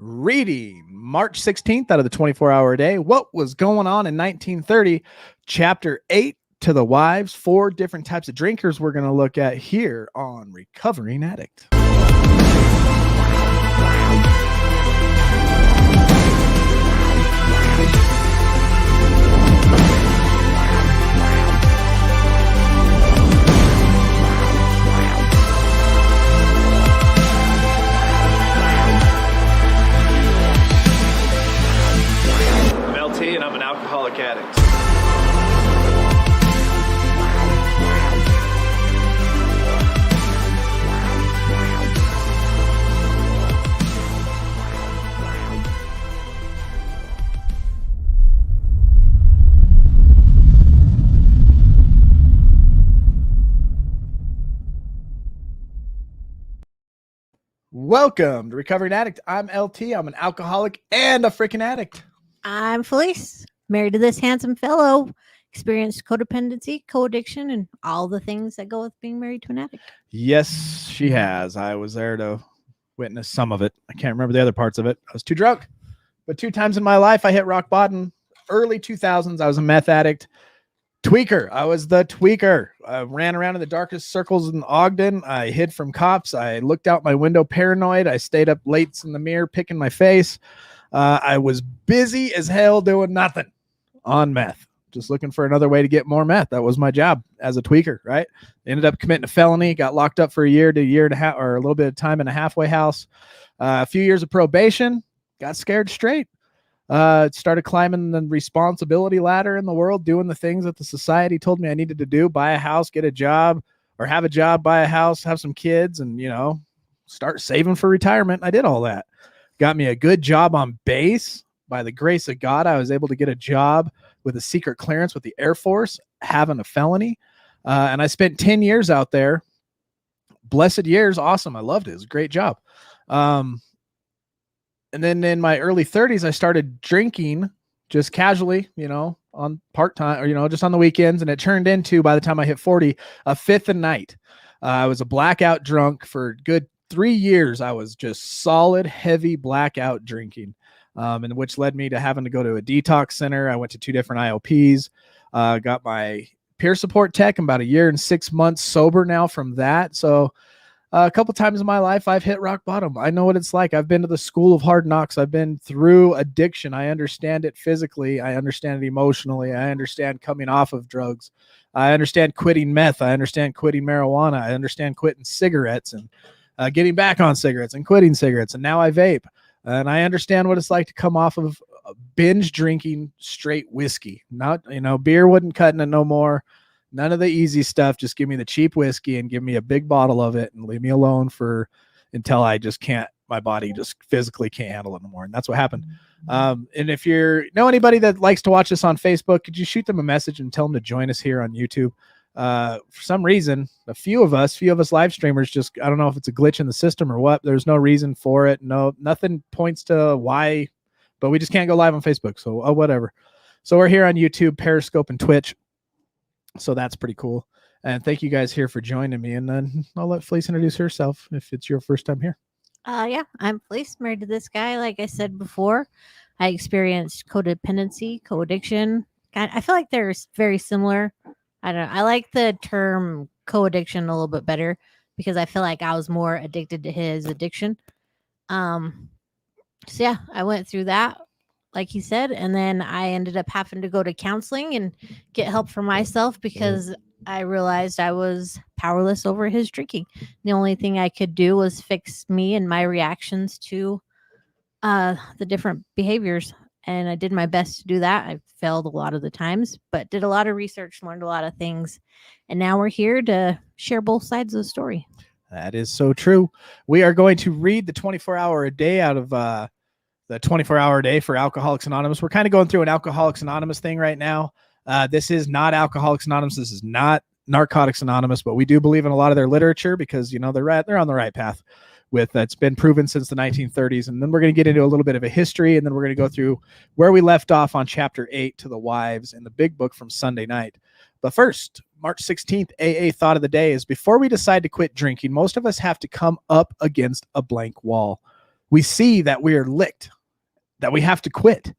Reading March 16th out of the 24-hour day. What was going on in 1930? Chapter 8 to the wives. 4 different types of drinkers we're going to look at here on Recovering Addict. And I'm an alcoholic addict. Welcome to Recovering Addict. I'm LT. I'm an alcoholic and a freaking addict. I'm Felice, married to this handsome fellow, experienced codependency, co-addiction, and all the things that go with being married to an addict. Yes, she has. I was there to witness some of it. I can't remember the other parts of it. I was too drunk. But 2 times in my life, I hit rock bottom. Early 2000s, I was a meth addict. Tweaker. I was the tweaker. I ran around in the darkest circles in Ogden. I hid from cops. I looked out my window paranoid. I stayed up late in the mirror picking my face. I was busy as hell doing nothing on meth, just looking for another way to get more meth. That was my job as a tweaker, right? Ended up committing a felony, got locked up for a year to a year and a half, or a little bit of time in a halfway house. A few years of probation, got scared straight. Started climbing the responsibility ladder in the world, doing the things that the society told me I needed to do: buy a house, get a job, or have a job, buy a house, have some kids, and, start saving for retirement. I did all that. Got me a good job on base. By the grace of God, I was able to get a job with a secret clearance with the Air Force, having a felony. And I spent 10 years out there. Blessed years. Awesome. I loved it. It was a great job. And then in my early 30s, I started drinking just casually, on part-time or, just on the weekends. And it turned into, by the time I hit 40, a fifth a night. I was a blackout drunk for a good 3 years. I was just solid, heavy blackout drinking, and which led me to having to go to a detox center. I went to 2 different IOPs, got my peer support tech. I'm about a year and 6 months sober now from that. So a couple times in my life, I've hit rock bottom. I know what it's like. I've been to the school of hard knocks. I've been through addiction. I understand it physically. I understand it emotionally. I understand coming off of drugs. I understand quitting meth. I understand quitting marijuana. I understand quitting cigarettes and getting back on cigarettes and quitting cigarettes. And now I vape. And I understand what it's like to come off of binge drinking straight whiskey. Not, beer wouldn't cut it no more. None of the easy stuff. Just give me the cheap whiskey and give me a big bottle of it and leave me alone until I just can't, my body just physically can't handle it anymore. And that's what happened. And if you know anybody that likes to watch this on Facebook, could you shoot them a message and tell them to join us here on YouTube? For some reason, a few of us live streamers, just, I don't know if it's a glitch in the system or what. There's no reason for it. No, nothing points to why, but we just can't go live on Facebook. So whatever. So we're here on YouTube, Periscope, and Twitch. So that's pretty cool. And thank you guys here for joining me. And then I'll let Felice introduce herself if it's your first time here. Yeah, I'm Felice, married to this guy. Like I said before, I experienced codependency, co-addiction. I feel like they're very similar. I don't know. I like the term co-addiction a little bit better because I feel like I was more addicted to his addiction. So yeah, I went through that, like he said, and then I ended up having to go to counseling and get help for myself because I realized I was powerless over his drinking. The only thing I could do was fix me and my reactions to the different behaviors. And I did my best to do that. I failed a lot of the times, but did a lot of research, learned a lot of things. And now we're here to share both sides of the story. That is so true. We are going to read the 24-hour a day out of the 24-hour day for Alcoholics Anonymous. We're kind of going through an Alcoholics Anonymous thing right now. This is not Alcoholics Anonymous. This is not Narcotics Anonymous, but we do believe in a lot of their literature because, they're on the right path. It's been proven since the 1930s. And then we're going to get into a little bit of a history, and then we're going to go through where we left off on chapter 8 to the wives in the big book from Sunday night. But first, March 16th, AA thought of the day is: before we decide to quit drinking, most of us have to come up against a blank wall. We see that we are licked, that we have to quit,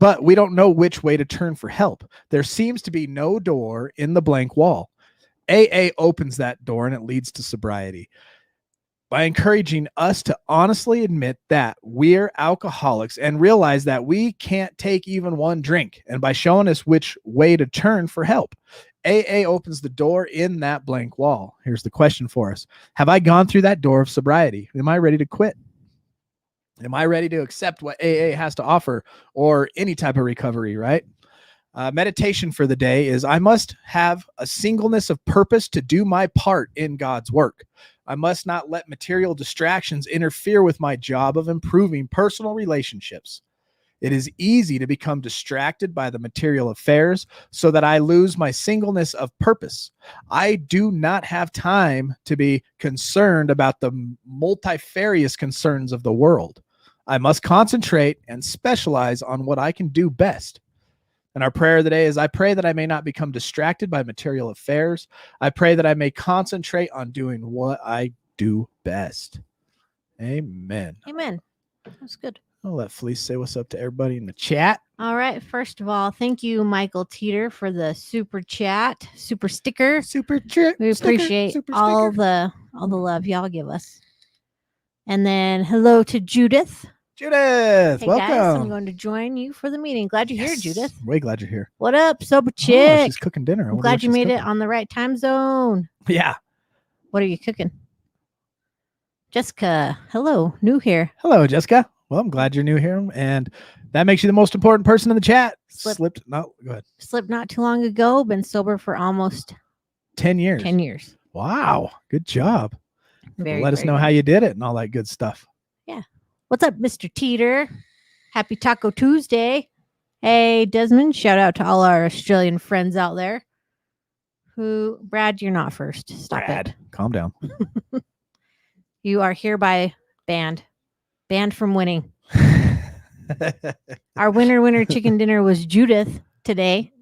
but we don't know which way to turn for help. There seems to be no door in the blank wall. AA opens that door and it leads to sobriety by encouraging us to honestly admit that we're alcoholics and realize that we can't take even one drink, and by showing us which way to turn for help. AA opens the door in that blank wall. Here's the question for us. Have I gone through that door of sobriety? Am I ready to quit? Am I ready to accept what AA has to offer, or any type of recovery, right? Meditation for the day is I must have a singleness of purpose to do my part in God's work. I must not let material distractions interfere with my job of improving personal relationships. It is easy to become distracted by the material affairs so that I lose my singleness of purpose. I do not have time to be concerned about the multifarious concerns of the world. I must concentrate and specialize on what I can do best. And our prayer of the day is, I pray that I may not become distracted by material affairs. I pray that I may concentrate on doing what I do best. Amen. Amen. That's good. I'll let Felice say what's up to everybody in the chat. All right. First of all, thank you, Michael Teeter, for the super chat, super sticker. Super trip. We appreciate all the love y'all give us. And then hello to Judith. Judith, Hey welcome. guys, I'm going to join you for the meeting. Glad you're here, Yes. Judith. Way glad you're here. What up, sober Oh, chick? she's cooking dinner. I I'm wonder glad what you she's made it cooking. on the right time zone. Yeah. What are you cooking? Jessica, hello, new here. Hello, Jessica. Well, I'm glad you're new here, and that makes you the most important person in the chat. Slip. No, go ahead. Slipped not too long ago, been sober for almost 10 years. 10 years. Wow. Good job. Very, Let us very know good. how you did it and all that good stuff. What's up, Mr. Teeter? Happy Taco Tuesday. Hey, Desmond, shout out to all our Australian friends out there. Brad, you're not first. Stop Brad, calm down. it. You are hereby banned. Banned from winning. Our winner chicken dinner was Judith today.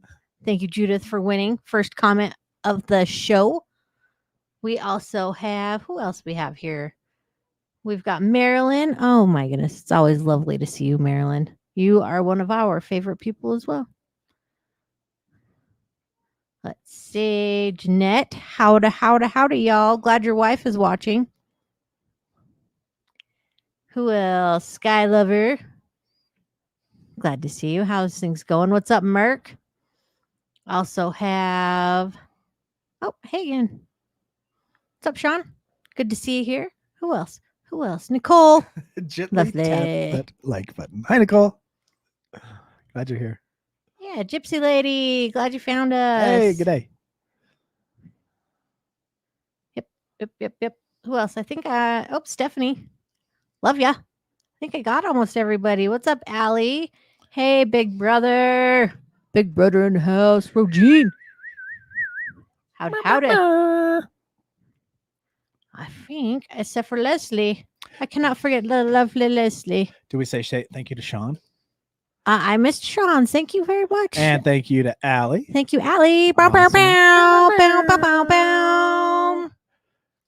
Thank you, Judith, for winning. First comment of the show. We also have, who else we have here? We've got Marilyn. Oh my goodness. It's always lovely to see you, Marilyn. You are one of our favorite people as well. Let's see. Jeanette. Howdy, y'all. Glad your wife is watching. Who else? Sky Lover. Glad to see you. How's things going? What's up, Merc? Also have. Oh, hey again. What's up, Sean? Good to see you here. Who else? Nicole. Gently Lovely. tap that like button. Hi, Nicole. Glad you're here. Yeah, Gypsy Lady. Glad you found us. Hey, good day. Yep. Who else? I think Stephanie. Love ya. I think I got almost everybody. What's up, Allie? Hey, big brother. Big brother in the house. Rogine. Howdy. I think, except for Leslie. I cannot forget the lovely Leslie. Do we say thank you to Sean? I missed Sean. Thank you very much. And thank you to Allie. Thank you, Allie. Bow, bow, Awesome. bow, bow, bow, bow, bow.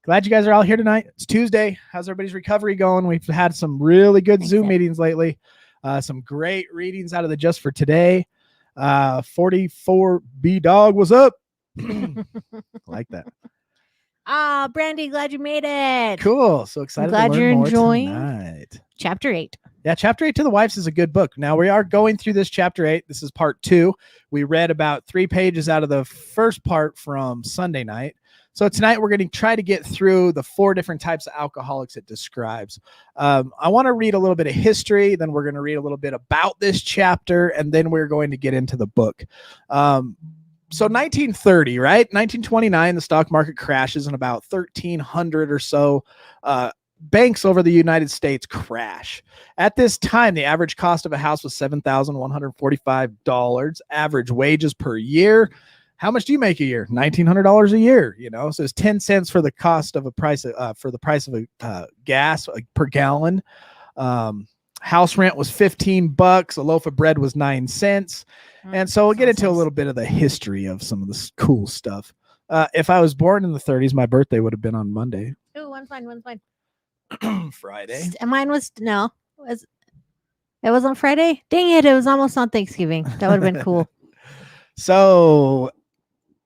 Glad you guys are all here tonight. It's Tuesday. How's everybody's recovery going? We've had some really good Thanks, Zoom Ed. meetings lately. Some great readings out of the Just for Today. 44B Dog, what's up? Like that. Brandy, glad you made it. Cool. So excited glad to learn you're more enjoying. tonight. Chapter 8. Yeah, chapter 8 to the Wives is a good book. Now we are going through this chapter 8. This is part 2. We read about 3 pages out of the first part from Sunday night. So tonight we're going to try to get through the 4 different types of alcoholics it describes. I want to read a little bit of history, then we're going to read a little bit about this chapter, and then we're going to get into the book. So 1930, right? 1929, the stock market crashes, and about 1,300 or so banks over the United States crash. At this time, the average cost of a house was $7,145. Average wages per year. How much do you make a year? $1,900 a year. You know, so it's 10 cents for the cost of a price for the price of a gas per gallon. House rent was $15. A loaf of bread was 9 cents. And so we'll get into a little bit of the history of some of this cool stuff. If I was born in the 30s, my birthday would have been on Monday. Ooh, one's fine. Friday. And mine was no. It was on Friday? Dang it, it was almost on Thanksgiving. That would have been cool. So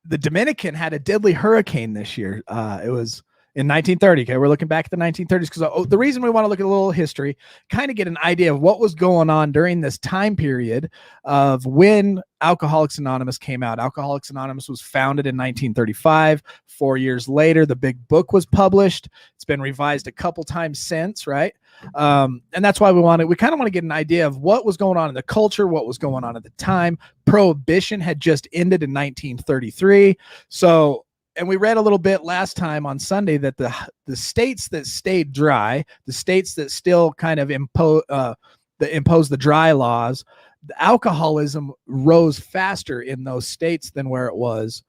the Dominican had a deadly hurricane this year. It was in 1930. Okay, we're looking back at the 1930s because the reason we want to look at a little history, kind of get an idea of what was going on during this time period of when Alcoholics Anonymous came out. Alcoholics Anonymous was founded in 1935. 4 years later, the big book was published. It's been revised a couple times since, right? And that's why we kind of want to get an idea of what was going on in the culture, what was going on at the time. Prohibition had just ended in 1933. So, and we read a little bit last time on Sunday that the states that stayed dry, the states that still kind of impose the dry laws, the alcoholism rose faster in those states than where it was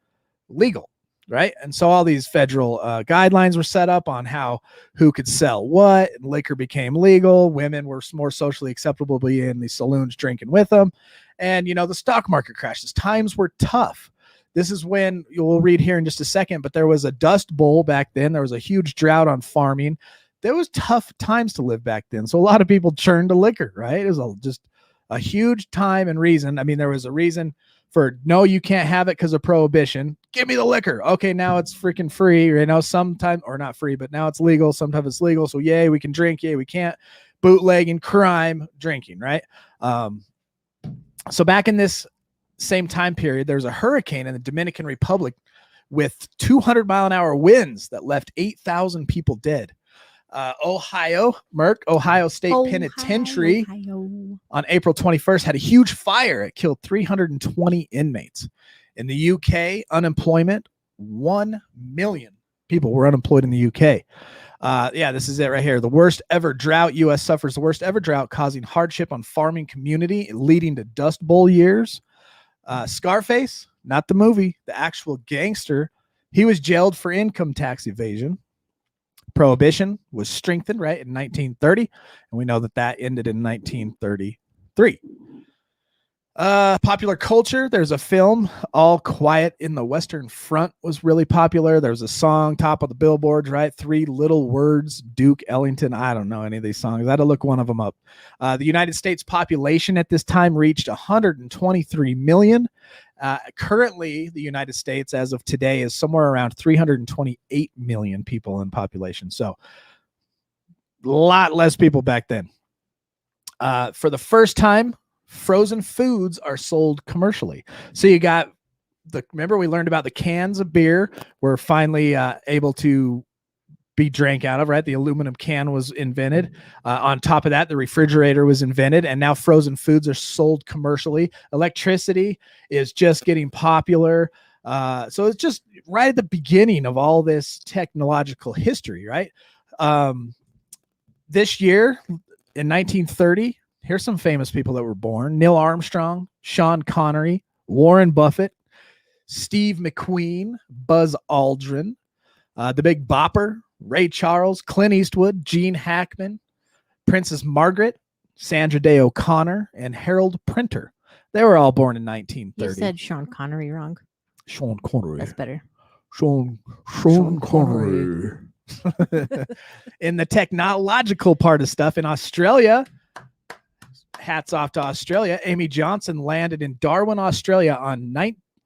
legal, right? And so all these federal guidelines were set up on who could sell what. Liquor became legal. Women were more socially acceptable to be in the saloons drinking with them. And, the stock market crashes. Times were tough. This is when you'll read here in just a second, but there was a dust bowl back then. There was a huge drought on farming. There was tough times to live back then. So a lot of people turned to liquor, right? It was just a huge time and reason. I mean, there was a reason for, no, you can't have it because of prohibition. Give me the liquor. Okay, now it's freaking free. Sometimes, or not free, but now it's legal. Sometimes it's legal. So yay, we can drink. Yay, we can't. Bootlegging, crime, drinking, right? So back in this same time period, there was a hurricane in the Dominican Republic with 200-mile-an-hour winds that left 8,000 people dead. Ohio State Penitentiary on April 21st had a huge fire. It killed 320 inmates. In the UK, unemployment, 1 million people were unemployed in the UK. This is it right here. The worst ever drought. U.S. suffers the worst ever drought, causing hardship on farming community, leading to Dust Bowl years. Scarface, not the movie, the actual gangster, he was jailed for income tax evasion. Prohibition was strengthened, right, in 1930, and we know that ended in 1933. Popular culture, there's a film, All Quiet in the Western Front, was really popular. There's a song, top of the billboards, right? 3 Little Words, Duke Ellington. I don't know any of these songs. I had to look one of them up. The United States population at this time reached 123 million. Currently, the United States, as of today, is somewhere around 328 million people in population. So a lot less people back then. For the first time, frozen foods are sold commercially. So you got remember we learned about the cans of beer were finally able to be drank out of, right? The aluminum can was invented. On top of that, the refrigerator was invented, and now frozen foods are sold commercially. Electricity is just getting popular. So it's just right at the beginning of all this technological history, right? This year in 1930, here's some famous people that were born: Neil Armstrong, Sean Connery, Warren Buffett, Steve McQueen, Buzz Aldrin, the Big Bopper, Ray Charles, Clint Eastwood, Gene Hackman, Princess Margaret, Sandra Day O'Connor, and Harold Printer. They were all born in 1930. You said Sean Connery wrong. Sean Connery. That's better. Sean Connery. In the technological part of stuff, in Australia, hats off to Australia, Amy Johnson landed in Darwin, Australia on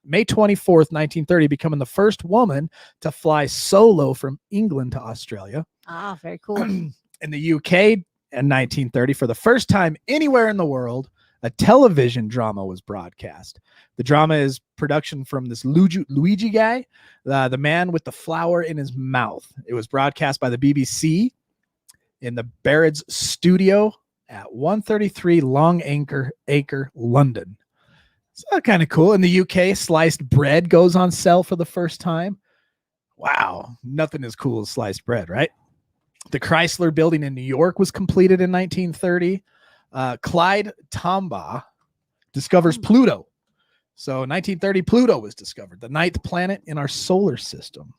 May 24th, 1930, becoming the first woman to fly solo from England to Australia. Ah, very cool. In the UK in 1930, for the first time anywhere in the world, a television drama was broadcast. The drama is production from this Luigi guy, the man with the flower in his mouth. It was broadcast by the BBC in the Barrett's studio at 133 Long Acre, London. So kind of cool. In the UK, sliced bread goes on sale for the first time. Wow, nothing as cool as sliced bread, right? The Chrysler Building in New York was completed in 1930. Clyde Tombaugh discovers Pluto. So in 1930, Pluto was discovered, the 9th planet in our solar system.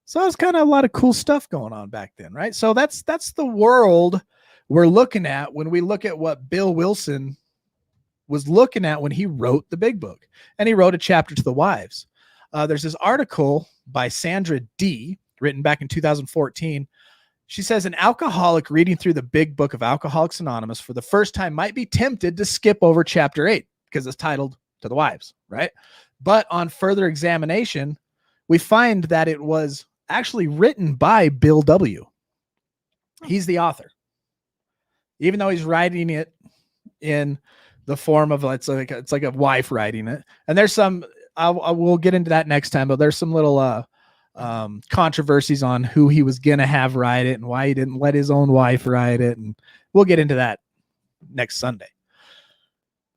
So there's kind of a lot of cool stuff going on back then, right? So that's the world we're looking at when we look at what Bill Wilson was looking at when he wrote the Big Book. And he wrote a chapter to the wives. There's this article by Sandra D, written back in 2014. She says an alcoholic reading through the big book of Alcoholics Anonymous for the first time might be tempted to skip over chapter 8 because it's titled To the Wives, right? But on further examination, we find that it was actually written by Bill W. He's the author. Even though he's writing it in the form of it's like a wife writing it. And there's some I will get into that next time, but there's some little controversies on who he was going to have write it and why he didn't let his own wife write it. And we'll get into that next Sunday.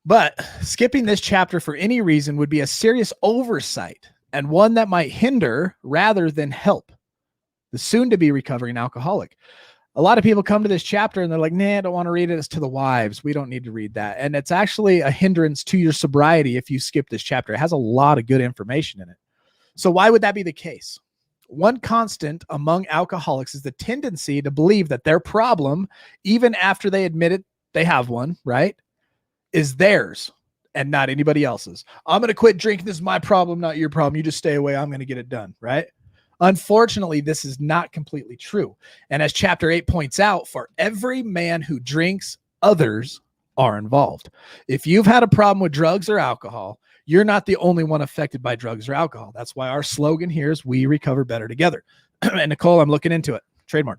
But skipping this chapter for any reason would be a serious oversight and one that might hinder rather than help the soon to be recovering alcoholic. A lot of people come to this chapter and they're like, nah, I don't want to read it. It's to the wives. We don't need to read that. And it's actually a hindrance to your sobriety if you skip this chapter. It has a lot of good information in it. So why would that be the case? One constant among alcoholics is the tendency to believe that their problem, even after they admit it, they have one, right, is theirs and not anybody else's. I'm going to quit drinking. This is my problem, not your problem. You just stay away. I'm going to get it done, right? Unfortunately, this is not completely true. And as chapter 8 points out, for every man who drinks, others are involved. If you've had a problem with drugs or alcohol, you're not the only one affected by drugs or alcohol. That's why our slogan here is we recover better together. And Nicole, I'm looking into it. Trademark.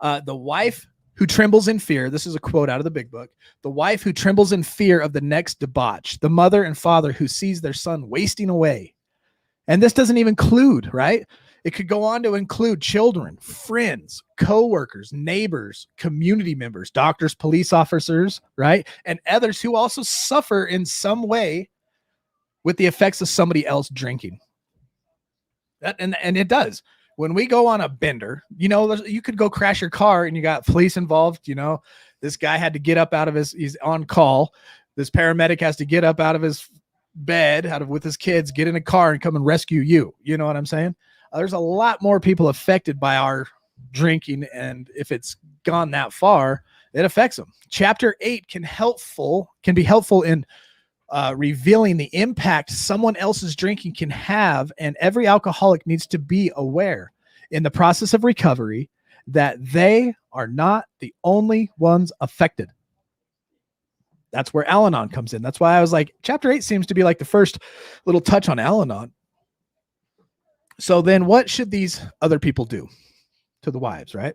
The wife who trembles in fear. This is a quote out of the big book. The wife who trembles in fear of the next debauch. The mother and father who sees their son wasting away. And this doesn't even include, right? It could go on to include children, friends, co-workers, neighbors, community members, doctors, police officers, right? And others who also suffer in some way with the effects of somebody else drinking. And it does. When we go on a bender, you could go crash your car and you got police involved. This guy had to get up out of he's on call. This paramedic has to get up out of his bed, with his kids, get in a car and come and rescue you. You know what I'm saying? There's a lot more people affected by our drinking. And if it's gone that far, it affects them. Chapter 8 can be helpful in revealing the impact someone else's drinking can have. And every alcoholic needs to be aware in the process of recovery that they are not the only ones affected. That's where Al-Anon comes in. That's why I was like, chapter 8 seems to be like the first little touch on Al-Anon. So then what should these other people do to the wives, right?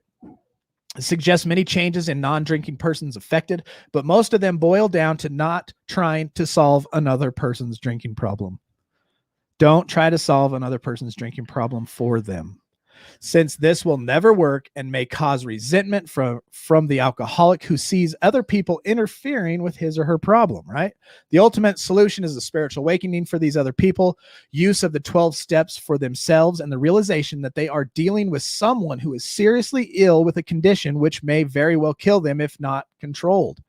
It suggests many changes in non-drinking persons affected, but most of them boil down to not trying to solve another person's drinking problem. Don't try to solve another person's drinking problem for them, since this will never work and may cause resentment from the alcoholic who sees other people interfering with his or her problem, right? The ultimate solution is the spiritual awakening for these other people, use of the 12 steps for themselves, and the realization that they are dealing with someone who is seriously ill with a condition which may very well kill them if not controlled.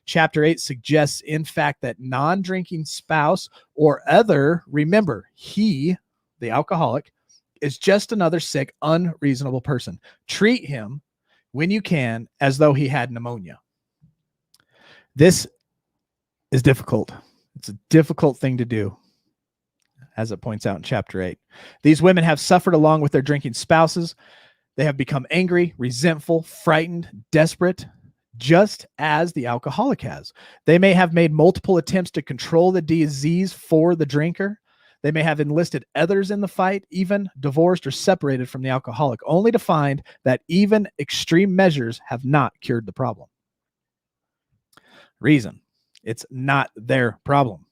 Chapter 8 suggests, in fact, that non-drinking spouse or other, remember, he, the alcoholic, is just another sick, unreasonable person. Treat him, when you can, as though he had pneumonia. This is difficult. It's a difficult thing to do, as it points out in chapter 8. These women have suffered along with their drinking spouses. They have become angry, resentful, frightened, desperate, just as the alcoholic has. They may have made multiple attempts to control the disease for the drinker. They may have enlisted others in the fight, even divorced or separated from the alcoholic, only to find that even extreme measures have not cured the problem. Reason: it's not their problem.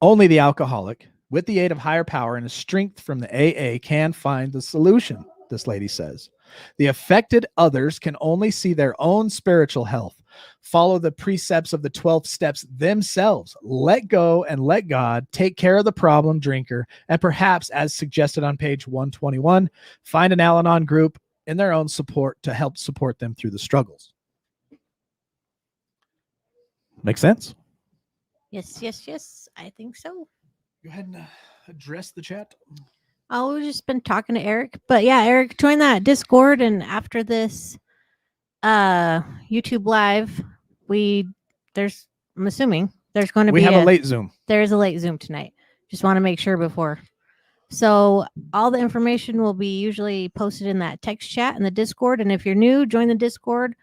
Only the alcoholic, with the aid of higher power and the strength from the AA, can find the solution, this lady says. The affected others can only see their own spiritual health, follow the precepts of the 12 steps themselves, let go and let God take care of the problem drinker, and perhaps, as suggested on page 121, find an Al-Anon group in their own support to help support them through the struggles. Make sense? Yes. I think so. Go ahead and address the chat. Oh, we've just been talking to Eric. But yeah, Eric, join that Discord, and after this YouTube live, I'm assuming there's going to be a late Zoom. There is a late Zoom tonight. Just want to make sure before So all the information will be usually posted in that text chat in the Discord. And if you're new, join the Discord.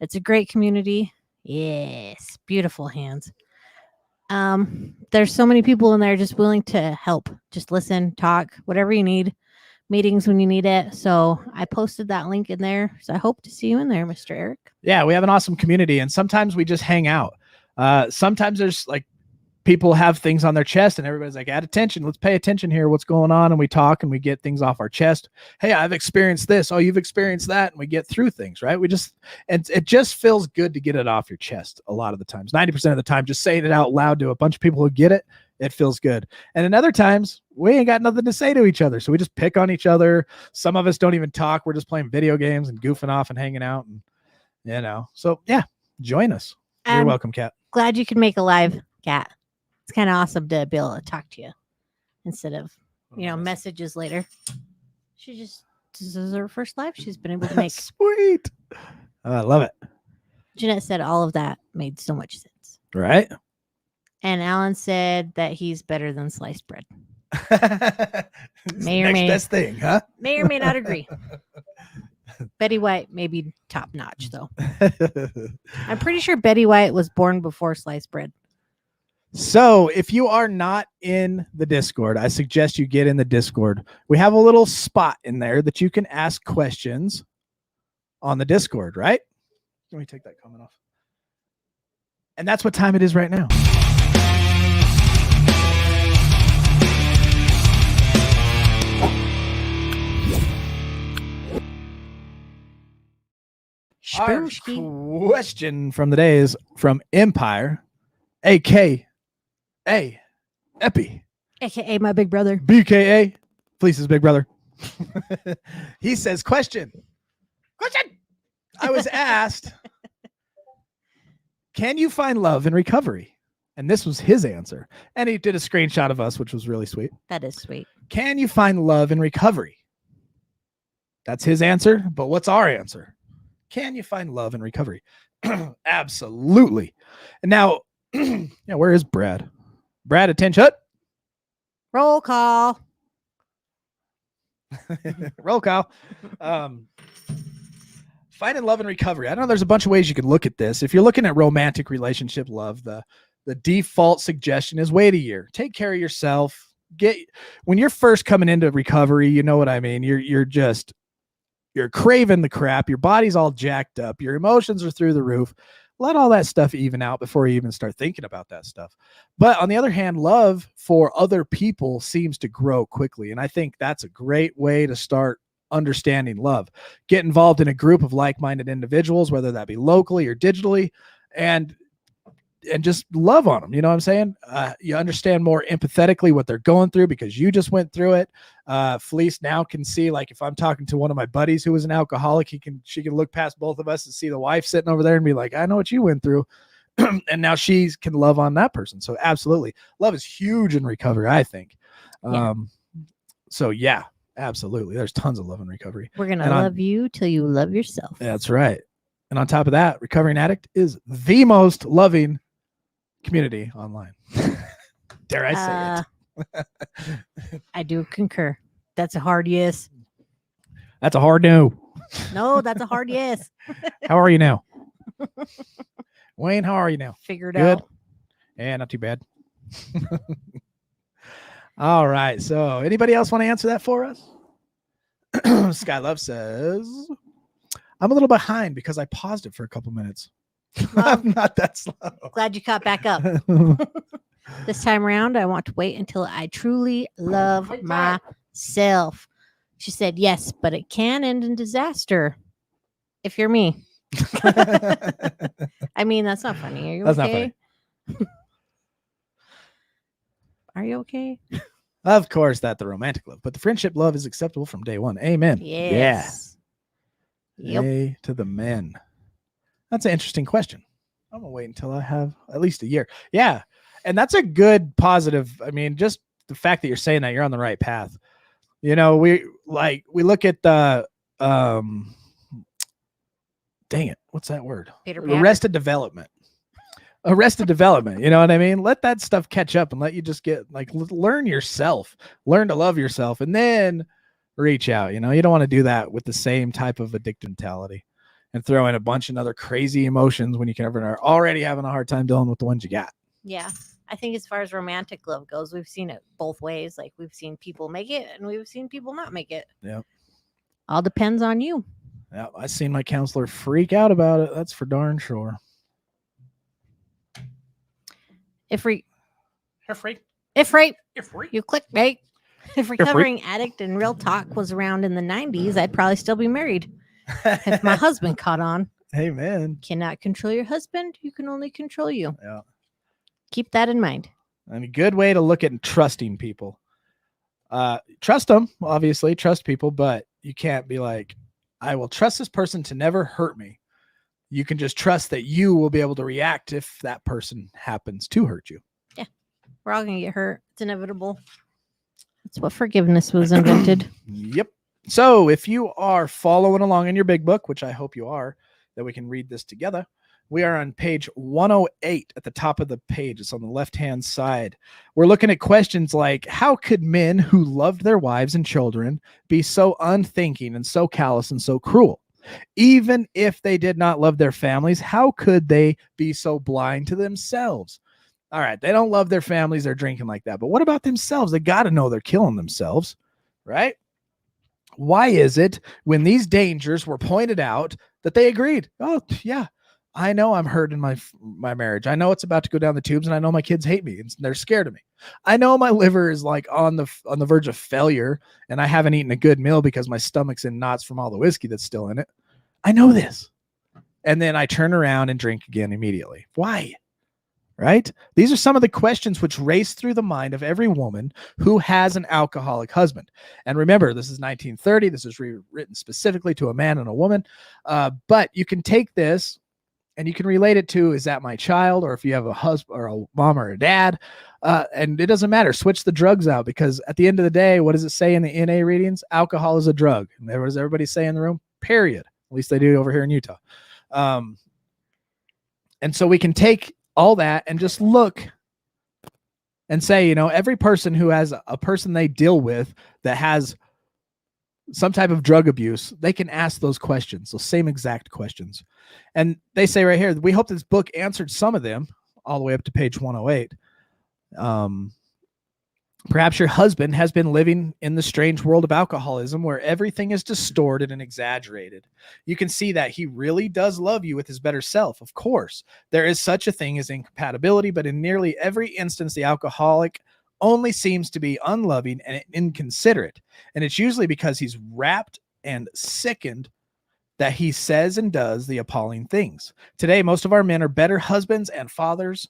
It's a great community. Yes, beautiful hands. There's so many people in there just willing to help, just listen, talk, whatever you need, meetings when you need it. So I posted that link in there. So I hope to see you in there, Mr. Eric. Yeah, we have an awesome community, and sometimes we just hang out. Sometimes there's like people have things on their chest and everybody's like, add attention, let's pay attention here, what's going on, and we talk and we get things off our chest. Hey, I've experienced this, oh, you've experienced that, and we get through things, right? And it just feels good to get it off your chest a lot of the times. 90% of the time, just saying it out loud to a bunch of people who get it, it feels good. And in other times, we ain't got nothing to say to each other, so we just pick on each other. Some of us don't even talk, we're just playing video games and goofing off and hanging out, and so yeah, join us. You're welcome, Kat. Glad you can make a live, Kat. It's kind of awesome to be able to talk to you instead of, messages later. This is her first live she's been able to make. Sweet. I love it. Jeanette said all of that made so much sense. Right? And Alan said that he's better than sliced bread. Best thing, huh? May or may not agree. Betty White may be top notch, though. I'm pretty sure Betty White was born before sliced bread. So if you are not in the Discord, I suggest you get in the Discord. We have a little spot in there that you can ask questions on the Discord, right? Let me take that comment off. And that's what time it is right now. Our question from the day is from Empire, a.k.a. Epi, AKA my big brother. BKA, Fleece's big brother. He says, question. I was asked, can you find love in recovery? And this was his answer. And he did a screenshot of us, which was really sweet. That is sweet. Can you find love in recovery? That's his answer. But what's our answer? Can you find love in recovery? Absolutely. And now, where is Brad? Brad, attention. Roll call. Roll call. Finding love in recovery. I know there's a bunch of ways you can look at this. If you're looking at romantic relationship love, the default suggestion is wait a year. Take care of yourself. When you're first coming into recovery, you know what I mean? You're craving the crap. Your body's all jacked up. Your emotions are through the roof. Let all that stuff even out before you even start thinking about that stuff. But on the other hand, love for other people seems to grow quickly. And I think that's a great way to start understanding love. Get involved in a group of like-minded individuals, whether that be locally or digitally, and just love on them. You know what I'm saying? You understand more empathetically what they're going through because you just went through it. Fleece now can see, like, if I'm talking to one of my buddies who was an alcoholic, she can look past both of us and see the wife sitting over there and be like, I know what you went through. And now she can love on that person. So absolutely. Love is huge in recovery, I think. Yeah. So yeah, absolutely. There's tons of love in recovery. We're going to love you till you love yourself. That's right. And on top of that, Recovering Addict is the most loving community online. Dare I say it? I do concur. That's a hard yes. That's a hard no. No, that's a hard yes. How are you now? Wayne, how are you now? Figured Good? out. Yeah, not too bad. All right. So anybody else want to answer that for us? Sky Love says, I'm a little behind because I paused it for a couple minutes. I'm not that slow. Glad you caught back up. This time around, I want to wait until I truly love myself. She said, yes, but it can end in disaster if you're me. I mean, that's not funny. Are you That's okay? not funny. Are you okay? Of course, the romantic love, but the friendship love is acceptable from day one. Amen. Yes. Yeah. Yep. Yay to the men. That's an interesting question. I'm going to wait until I have at least a year. Yeah. And that's a good positive. I mean, just the fact that you're saying that, you're on the right path. You know, we look at the, dang it, what's that word? Peter Pan. Arrested Development. Arrested Development. You know what I mean? Let that stuff catch up and let you just get like learn yourself, learn to love yourself, and then reach out. You know, you don't want to do that with the same type of addictive mentality and throw in a bunch of other crazy emotions when you can are already having a hard time dealing with the ones you got. Yeah. I think as far as romantic love goes, we've seen it both ways. Like we've seen people make it and we've seen people not make it. Yep. All depends on you. Yeah, I've seen my counselor freak out about it. That's for darn sure. If you clickbait. If recovering addict and real talk was around in the 90s, I'd probably still be married. If my husband caught on. Hey, man. Cannot control your husband. You can only control you. Yeah. Keep that in mind. And a good way to look at trusting people. Trust them, obviously. Trust people, but you can't be like, I will trust this person to never hurt me. You can just trust that you will be able to react if that person happens to hurt you. Yeah. We're all going to get hurt. It's inevitable. That's what forgiveness was invented. Yep. So if you are following along in your big book, which I hope you are, that we can read this together, we are on page 108 at the top of the page. It's on the left-hand side. We're looking at questions like, how could men who loved their wives and children be so unthinking and so callous and so cruel? Even if they did not love their families, how could they be so blind to themselves? All right, they don't love their families, they're drinking like that. But what about themselves? They got to know they're killing themselves, right? Why is it when these dangers were pointed out that they agreed? Oh, yeah, I know I'm hurt in my marriage. I know it's about to go down the tubes, and I know my kids hate me and they're scared of me. I know my liver is like on the verge of failure, and I haven't eaten a good meal because my stomach's in knots from all the whiskey that's still in it. I know this. And then I turn around and drink again immediately. Why? Right? These are some of the questions which race through the mind of every woman who has an alcoholic husband. And remember, this is 1930. This is written specifically to a man and a woman. But you can take this and you can relate it to, is that my child? Or if you have a husband or a mom or a dad, and it doesn't matter. Switch the drugs out, because at the end of the day, what does it say in the NA readings? Alcohol is a drug. And what does everybody say in the room? Period. At least they do over here in Utah. And so we can take all that and just look and say, you know, every person who has a person they deal with that has some type of drug abuse, they can ask those questions, those same exact questions. And they say right here, we hope this book answered some of them all the way up to page 108. Perhaps your husband has been living in the strange world of alcoholism where everything is distorted and exaggerated. You can see that he really does love you with his better self. Of course, there is such a thing as incompatibility, but in nearly every instance, the alcoholic only seems to be unloving and inconsiderate. And it's usually because he's wrapped and sickened that he says and does the appalling things. Today, most of our men are better husbands and fathers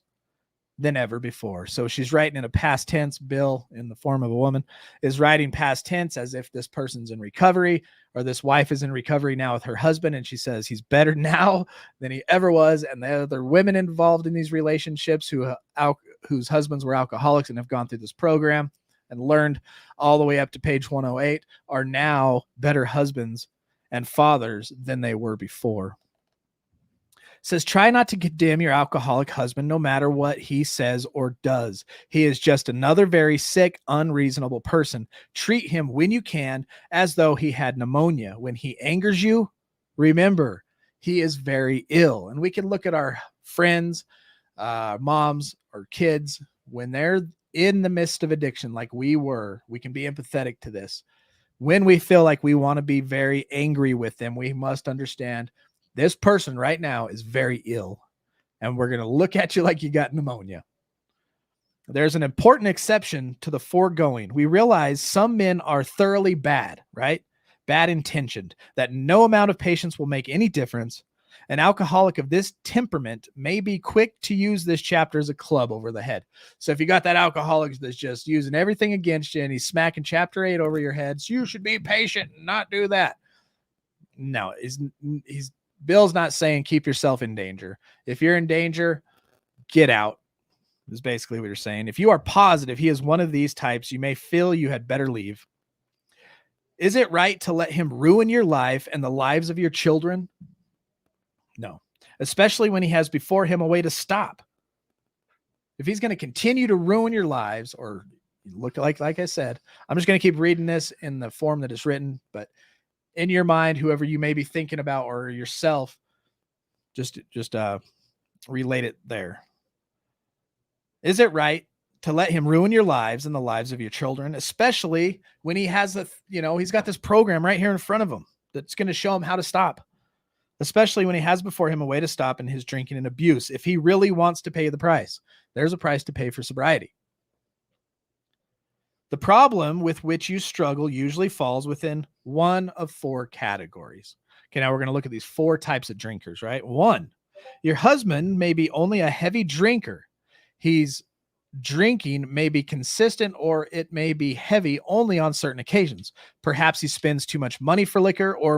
than ever before. So she's writing in a past tense. Bill, in the form of a woman, is writing past tense as if this person's in recovery, or this wife is in recovery now with her husband. And she says he's better now than he ever was. And the other women involved in these relationships whose husbands were alcoholics and have gone through this program and learned all the way up to page 108 are now better husbands and fathers than they were before. Says, try not to condemn your alcoholic husband no matter what he says or does. He is just another very sick, unreasonable person. Treat him when you can as though he had pneumonia. When he angers you, remember, he is very ill. And we can look at our friends, moms, or kids when they're in the midst of addiction like we were. We can be empathetic to this. When we feel like we want to be very angry with them, we must understand this person right now is very ill, and we're going to look at you like you got pneumonia. There's an important exception to the foregoing. We realize some men are thoroughly bad, right? Bad intentioned, that no amount of patience will make any difference. An alcoholic of this temperament may be quick to use this chapter as a club over the head. So if you got that alcoholic that's just using everything against you and he's smacking chapter 8 over your head, so you should be patient and not do that. No, Bill's not saying keep yourself in danger. If you're in danger, get out, is basically what you're saying. If you are positive he is one of these types, you may feel you had better leave. Is it right to let him ruin your life and the lives of your children? No, especially when he has before him a way to stop. if he's going to continue to ruin your lives, or look like I said, I'm just going to keep reading this in the form that it's written, but in your mind, whoever you may be thinking about or yourself, just relate it there. Is it right to let him ruin your lives and the lives of your children, especially when he has he's got this program right here in front of him that's going to show him how to stop, especially when he has before him a way to stop in his drinking and abuse. If he really wants to pay the price, there's a price to pay for sobriety. The problem with which you struggle usually falls within one of 4 categories. Okay, now we're going to look at these 4 types of drinkers, right? 1, your husband may be only a heavy drinker. He's drinking may be consistent, or it may be heavy only on certain occasions. Perhaps he spends too much money for liquor, or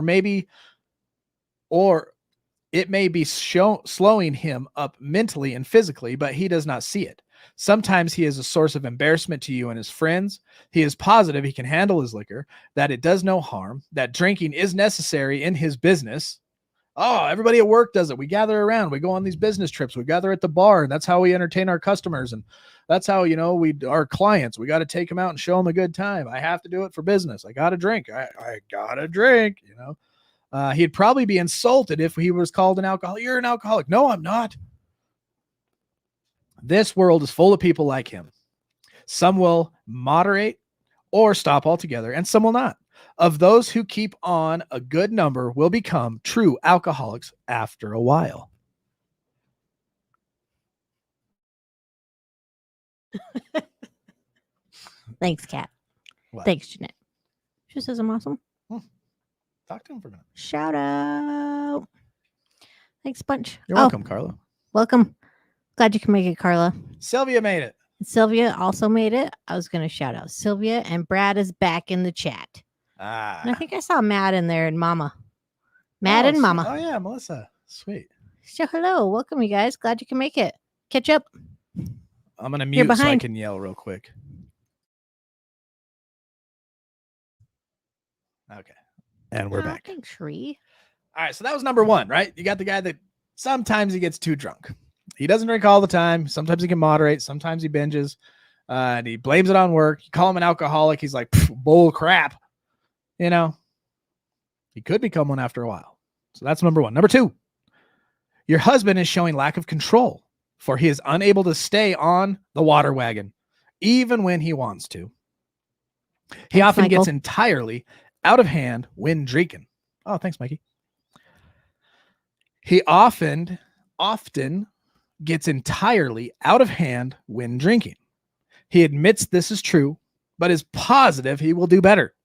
it may be slowing him up mentally and physically, but he does not see it. Sometimes he is a source of embarrassment to you and his friends. He is positive he can handle his liquor, that it does no harm, that drinking is necessary in his business. Oh, everybody at work does it. We gather around. We go on these business trips. We gather at the bar, and that's how we entertain our customers. And that's how, our clients, we got to take them out and show them a good time. I have to do it for business. I got to drink. I got to drink, He'd probably be insulted if he was called an alcoholic. You're an alcoholic. No, I'm not. This world is full of people like him. Some will moderate or stop altogether, and some will not. Of those who keep on, a good number will become true alcoholics after a while. Thanks, Kat. What? Thanks, Jeanette. She says I'm awesome. Talk to him for a minute. Shout out. Thanks, Bunch. You're welcome, Carla. Welcome. Glad you can make it, Carla. Sylvia made it. Sylvia also made it. I was going to shout out Sylvia, and Brad is back in the chat. And I think I saw Matt in there and Mama. Matt and Mama. Oh, yeah, Melissa. Sweet. So hello. Welcome, you guys. Glad you can make it. Catch up. I'm going to mute so I can yell real quick. Okay. And we're back. Thanks, Shree. All right. So that was number 1, right? You got the guy that sometimes he gets too drunk. He doesn't drink all the time. Sometimes he can moderate. Sometimes he binges. And he blames it on work. You call him an alcoholic. He's like, bull crap. He could become one after a while. So that's number 1. Number 2, your husband is showing lack of control, for he is unable to stay on the water wagon, even when he wants to. He often gets entirely out of hand when drinking. Oh, thanks, Mikey. He often gets entirely out of hand when drinking. He admits this is true, but is positive he will do better.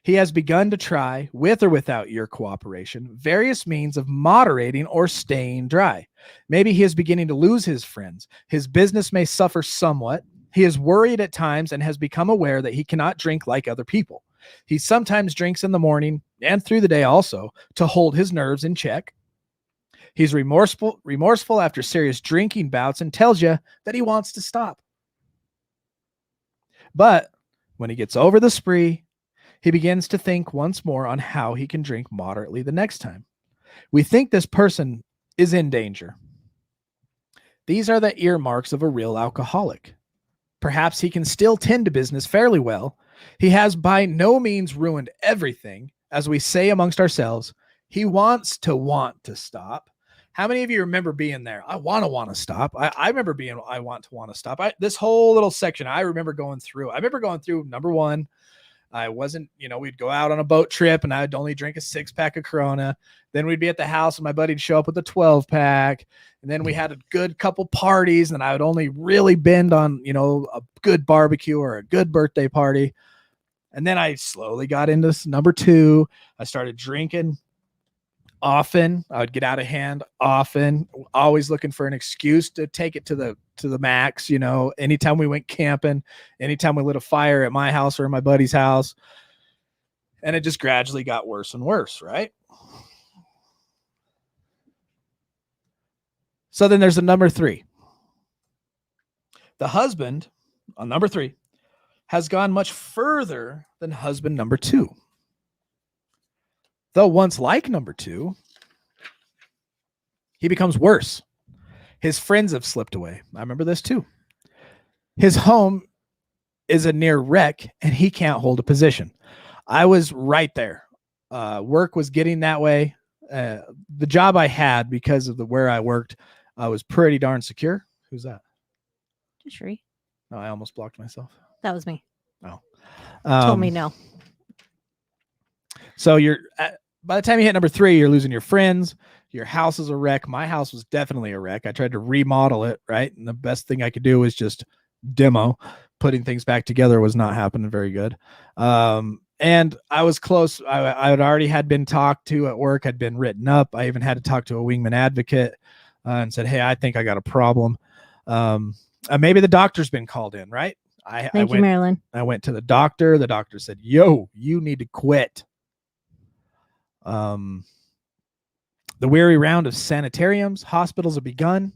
He has begun to try, with or without your cooperation, various means of moderating or staying dry. Maybe he is beginning to lose his friends. His business may suffer somewhat. He is worried at times and has become aware that he cannot drink like other people. He sometimes drinks in the morning and through the day also to hold his nerves in check. He's remorseful after serious drinking bouts and tells you that he wants to stop. But when he gets over the spree, he begins to think once more on how he can drink moderately the next time. We think this person is in danger. These are the earmarks of a real alcoholic. Perhaps he can still tend to business fairly well. He has by no means ruined everything. As we say amongst ourselves, he wants to stop. How many of you remember being there? I want to stop. I remember being, I want to stop. This whole little section, I remember going through. Number 1, I wasn't, we'd go out on a boat trip and I'd only drink a 6-pack of Corona. Then we'd be at the house and my buddy'd show up with a 12-pack. And then we had a good couple parties and I would only really bend on, a good barbecue or a good birthday party. And then I slowly got into number 2. I started drinking often. I would get out of hand often, always looking for an excuse to take it to the max. Anytime we went camping, anytime we lit a fire at my house or in my buddy's house, and it just gradually got worse and worse. Right. So then there's a number 3. The husband on number 3 has gone much further than husband number 2. Though once like number 2, he becomes worse. His friends have slipped away. I remember this too. His home is a near wreck and he can't hold a position. I was right there. Work was getting that way. The job I had, because of where I worked, was pretty darn secure. Who's that? Shri. Oh, I almost blocked myself. That was me. Oh. Told me no. So by the time you hit number 3, you're losing your friends. Your house is a wreck. My house was definitely a wreck. I tried to remodel it, right? And the best thing I could do was just demo. Putting things back together was not happening very good. And I was close. I had already had been talked to at work, had been written up. I even had to talk to a wingman advocate and said, hey, I think I got a problem. Maybe the doctor's been called in, right? Thank you, Marilyn. I went to the doctor. The doctor said, yo, you need to quit. The weary round of sanitariums, hospitals have begun.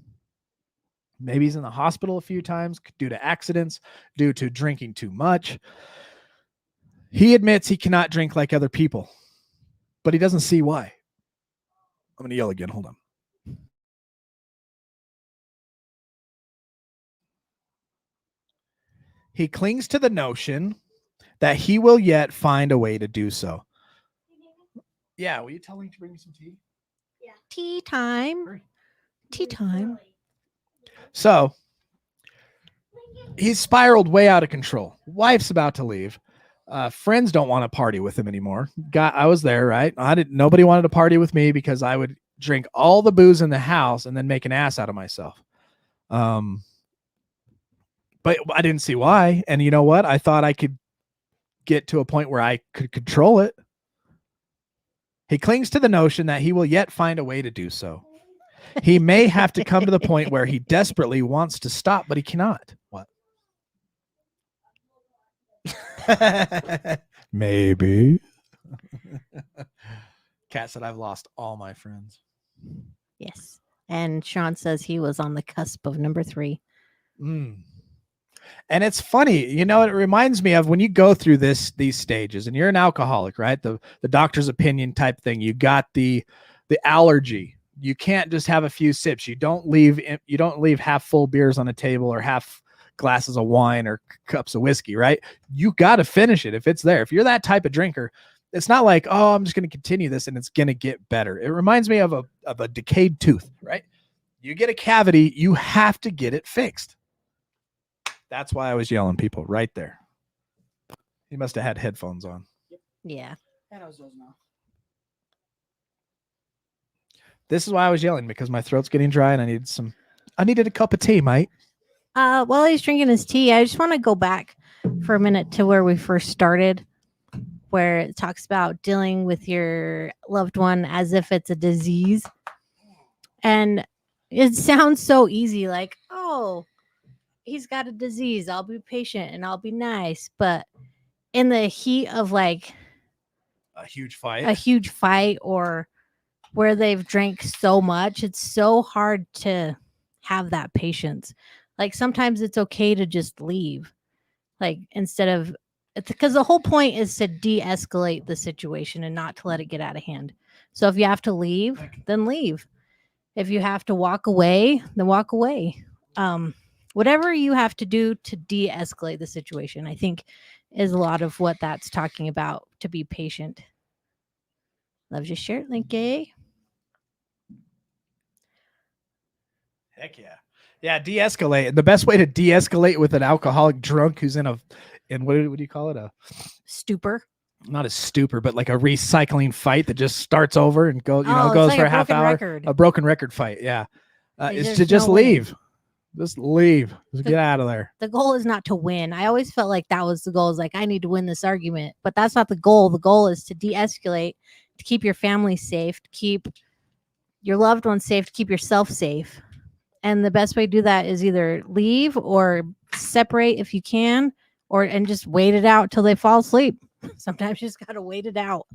Maybe he's in the hospital a few times due to accidents, due to drinking too much. He admits he cannot drink like other people, but he doesn't see why. I'm going to yell again. Hold on. He clings to the notion that he will yet find a way to do so. Yeah, will you tell him to bring me some tea? Yeah. Tea time. Tea time. So he's spiraled way out of control. Wife's about to leave. Friends don't want to party with him anymore. I was there, right? Nobody wanted to party with me because I would drink all the booze in the house and then make an ass out of myself. But I didn't see why. And you know what? I thought I could get to a point where I could control it. He clings to the notion that he will yet find a way to do so. He may have to come to the point where he desperately wants to stop, but he cannot. What? Maybe. Kat said, I've lost all my friends. Yes. And Sean says he was on the cusp of number 3. And it's funny, you know, it reminds me of when you go through these stages and you're an alcoholic, right? The doctor's opinion type thing. You got the allergy. You can't just have a few sips. You don't leave half full beers on a table or half glasses of wine or cups of whiskey, right? You got to finish it if it's there. If you're that type of drinker, it's not like, oh, I'm just going to continue this and it's going to get better. It reminds me of a decayed tooth, right? You get a cavity, you have to get it fixed. That's why I was yelling, people, right there. He must have had headphones on. Yeah. And I was dozing off. This is why I was yelling, because my throat's getting dry and I needed a cup of tea, mate. While he's drinking his tea, I just want to go back for a minute to where we first started, where it talks about dealing with your loved one as if it's a disease. And it sounds so easy, like, oh, he's got a disease. I'll be patient and I'll be nice. But in the heat of like a huge fight or where they've drank so much, it's so hard to have that patience. Like sometimes it's okay to just leave, like instead of, because the whole point is to de-escalate the situation and not to let it get out of hand. So if you have to leave, then leave. If you have to walk away, then walk away. Whatever you have to do to de-escalate the situation, I think is a lot of what that's talking about, to be patient. Loves your shirt, Linky. Heck yeah. Yeah, de-escalate. The best way to de-escalate with an alcoholic drunk who's in what do you call it? A stupor. Not a stupor, but like a recycling fight that just starts over and goes like for a half hour. Record. A broken record fight. Yeah. Is to just leave. Just leave. Just get out of there. The goal is not to win. I always felt like that was the goal. Is like, I need to win this argument, but that's not the goal. The goal is to de-escalate, to keep your family safe, to keep your loved ones safe, to keep yourself safe. And the best way to do that is either leave or separate if you can, and just wait it out till they fall asleep. Sometimes you just got to wait it out.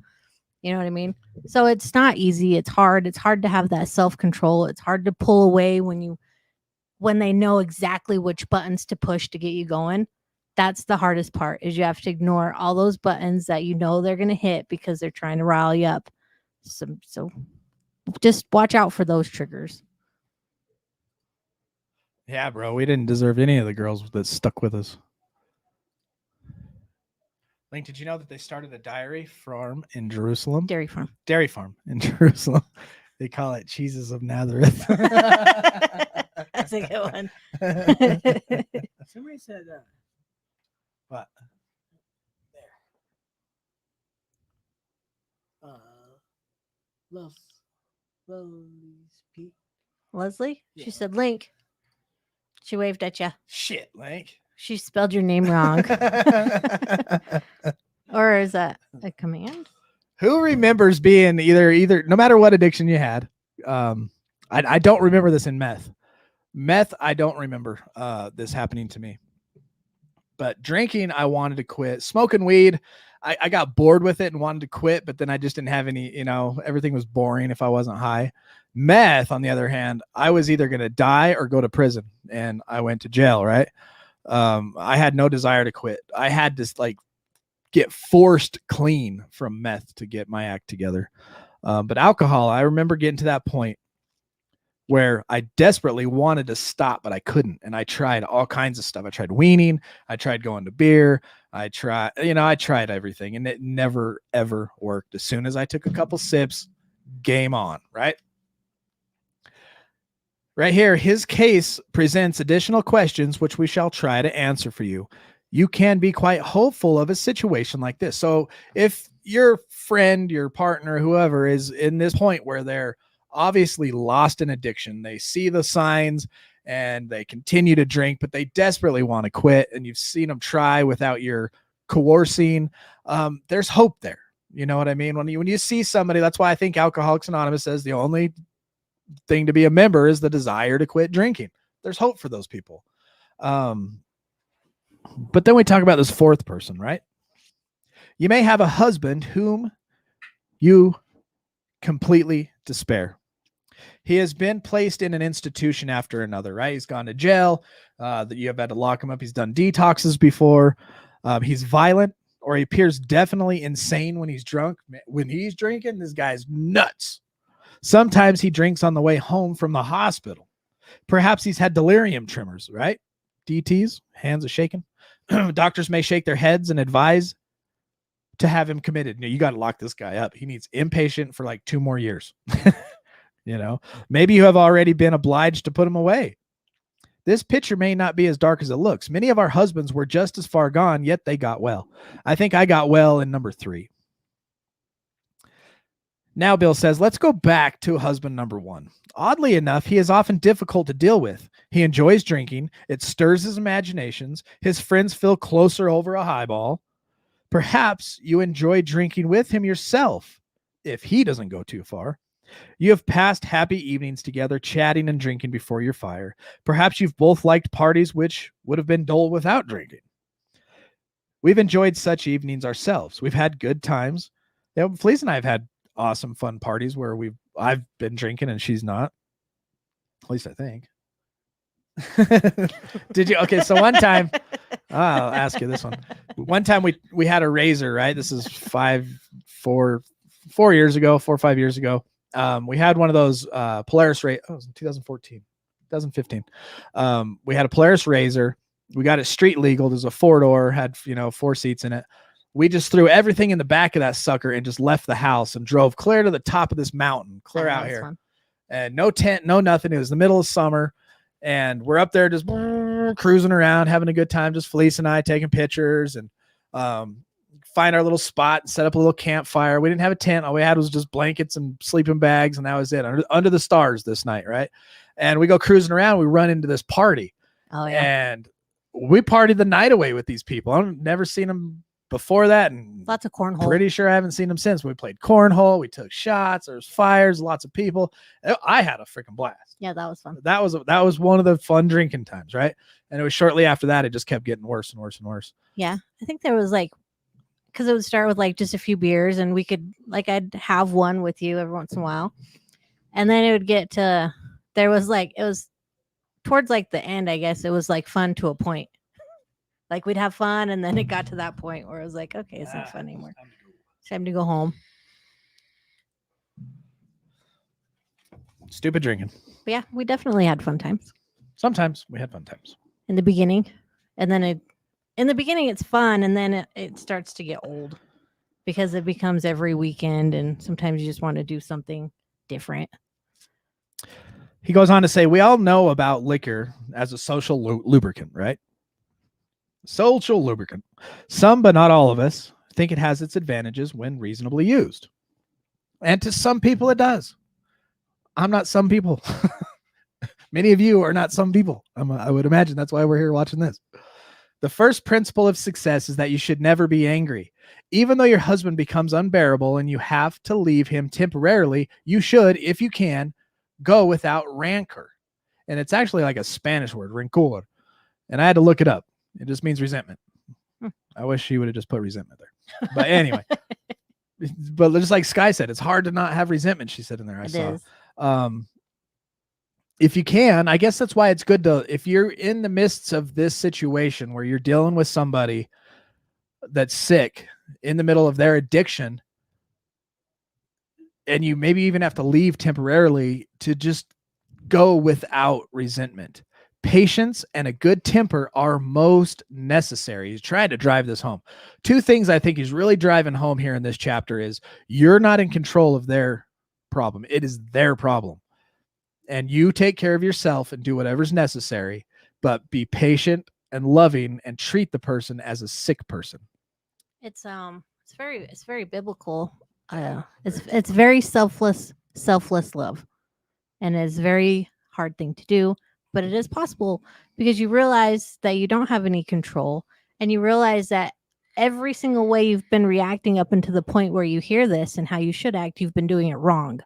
You know what I mean? So it's not easy. It's hard. It's hard to have that self-control. It's hard to pull away when they know exactly which buttons to push to get you going. That's the hardest part, is you have to ignore all those buttons that you know they're going to hit because they're trying to rile you up. So just watch out for those triggers. Yeah, bro, we didn't deserve any of the girls that stuck with us. Link, did you know that they started a dairy farm in Jerusalem? Dairy farm. Dairy farm in Jerusalem. They call it Cheeses of Nazareth. That's a good one. Somebody said What? Los Pete. Leslie? Yeah. She said Link. She waved at you. Shit, Link. She spelled your name wrong. Or is that a command? Who remembers being either no matter what addiction you had? I don't remember this in meth. Meth, I don't remember this happening to me. But drinking, I wanted to quit. Smoking weed, I got bored with it and wanted to quit, but then I just didn't have any, everything was boring if I wasn't high. Meth, on the other hand, I was either going to die or go to prison, and I went to jail, right? I had no desire to quit. I had to get forced clean from meth to get my act together. But alcohol, I remember getting to that point where I desperately wanted to stop, but I couldn't. And I tried all kinds of stuff. I tried weaning. I tried going to beer. I tried everything, and it never, ever worked. As soon as I took a couple sips, game on, right? Right here, his case presents additional questions, which we shall try to answer for you. You can be quite hopeful of a situation like this. So if your friend, your partner, whoever is in this point where they're obviously lost in addiction, they see the signs and they continue to drink, but they desperately want to quit, and you've seen them try without your coercing, there's hope there. You know what I mean? When you see somebody, that's why I think Alcoholics Anonymous says the only thing to be a member is the desire to quit drinking. There's hope for those people. But then we talk about this fourth person, right? You may have a husband whom you completely despair. He has been placed in an institution after another, right? He's gone to jail. That you have had to lock him up. He's done detoxes before. He's violent, or he appears definitely insane when he's drunk. When he's drinking, this guy's nuts. Sometimes he drinks on the way home from the hospital. Perhaps he's had delirium tremors, right? DTs, hands are shaking. Doctors may shake their heads and advise to have him committed. You got to lock this guy up. He needs inpatient for like 2 more years. Maybe you have already been obliged to put him away. This picture may not be as dark as it looks. Many of our husbands were just as far gone, yet they got well. I think I got well in number 3. Now, Bill says, let's go back to husband number 1. Oddly enough, he is often difficult to deal with. He enjoys drinking. It stirs his imaginations. His friends feel closer over a highball. Perhaps you enjoy drinking with him yourself, if he doesn't go too far. You have passed happy evenings together, chatting and drinking before your fire. Perhaps you've both liked parties which would have been dull without drinking. We've enjoyed such evenings ourselves. We've had good times. Felice and I have had awesome, fun parties where I've been drinking and she's not. At least I think. Did you? Okay, so one time, I'll ask you this one. One time we had a razor, right? This is 4 years ago, 4 or 5 years ago. We had one of those Polaris it was in 2015. We had a Polaris razor. We got it street legal. There's a 4-door, had 4 seats in it. We just threw everything in the back of that sucker and just left the house and drove clear to the top of this mountain, clear out here. Fun. And no tent, no nothing. It was the middle of summer. And we're up there just cruising around, having a good time. Just Felice and I taking pictures and find our little spot and set up a little campfire. We didn't have a tent. All we had was just blankets and sleeping bags. And that was it, under the stars this night. Right. And we go cruising around. We run into this party. Oh, yeah. And we partied the night away with these people. I've never seen them before that, and Lots of cornhole. pretty sure I haven't seen them since. We played cornhole, we took shots, there was fires, lots of people. I had a freaking blast. Yeah, that was fun. That was one of the fun drinking times, right? And it was shortly after that it just kept getting worse and worse and worse. Yeah, I think there was because it would start with just a few beers, and we could I'd have one with you every once in a while, and then it would get to it was towards the end. I guess it was fun to a point. We'd have fun, and then it got to that point where it was okay, it's not fun anymore. It's time to go home. Stupid drinking. But yeah, we definitely had fun times. Sometimes we had fun times. in the beginning, and then in the beginning it's fun, and then it starts to get old because it becomes every weekend, and sometimes you just want to do something different. He goes on to say, we all know about liquor as a social lubricant, right? Social lubricant. Some, but not all of us, think it has its advantages when reasonably used. And to some people, it does. I'm not some people. Many of you are not some people. I would imagine that's why we're here watching this. The first principle of success is that you should never be angry. Even though your husband becomes unbearable and you have to leave him temporarily, you should, if you can, go without rancor. And it's actually like a Spanish word, rencor. And I had to look it up. It just means resentment. I wish she would have just put resentment there. But anyway, but just like Sky said, it's hard to not have resentment, she said in there. I saw. If you can, I guess that's why it's good to, if you're in the midst of this situation where you're dealing with somebody that's sick in the middle of their addiction, and you maybe even have to leave temporarily, to just go without resentment. Patience and a good temper are most necessary. He's trying to drive this home. Two things I think he's really driving home here in this chapter is you're not in control of their problem. It is their problem. And you take care of yourself and do whatever's necessary, but be patient and loving and treat the person as a sick person. It's very biblical. It's very selfless love, and it's a very hard thing to do, but it is possible because you realize that you don't have any control, and you realize that every single way you've been reacting up until the point where you hear this and how you should act, you've been doing it wrong.